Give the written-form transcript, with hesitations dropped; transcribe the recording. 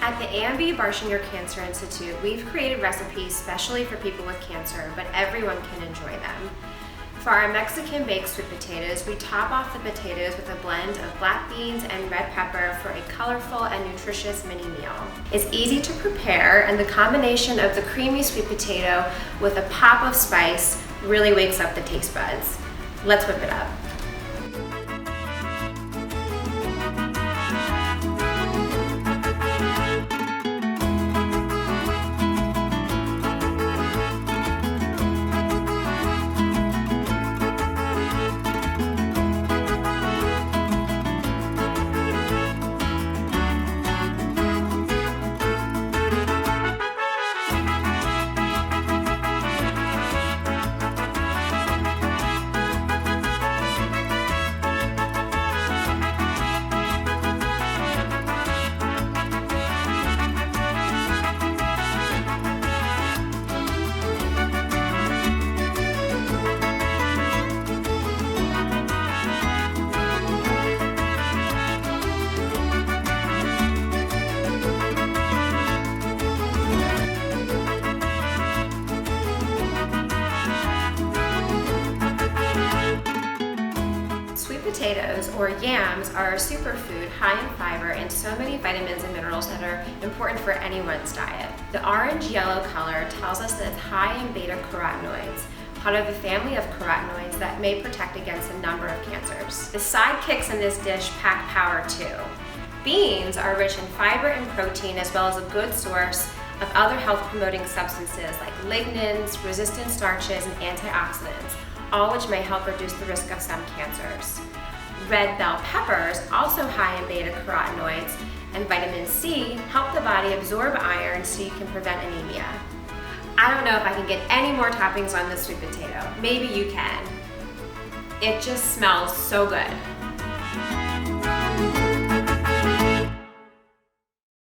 At the Barshinger Cancer Institute, we've created recipes specially for people with cancer, but everyone can enjoy them. For our Mexican baked sweet potatoes, we top off the potatoes with a blend of black beans and red pepper for a colorful and nutritious mini meal. It's easy to prepare, and the combination of the creamy sweet potato with a pop of spice really wakes up the taste buds. Let's whip it up. Potatoes, or yams, are a superfood high in fiber and so many vitamins and minerals that are important for anyone's diet. The orange-yellow color tells us that it's high in beta-carotenoids, part of the family of carotenoids that may protect against a number of cancers. The sidekicks in this dish pack power too. Beans are rich in fiber and protein, as well as a good source of other health-promoting substances like lignans, resistant starches, and antioxidants, all which may help reduce the risk of some cancers. Red bell peppers, also high in beta-carotenoids and vitamin C, help the body absorb iron so you can prevent anemia. I don't know if I can get any more toppings on this sweet potato. Maybe you can. It just smells so good.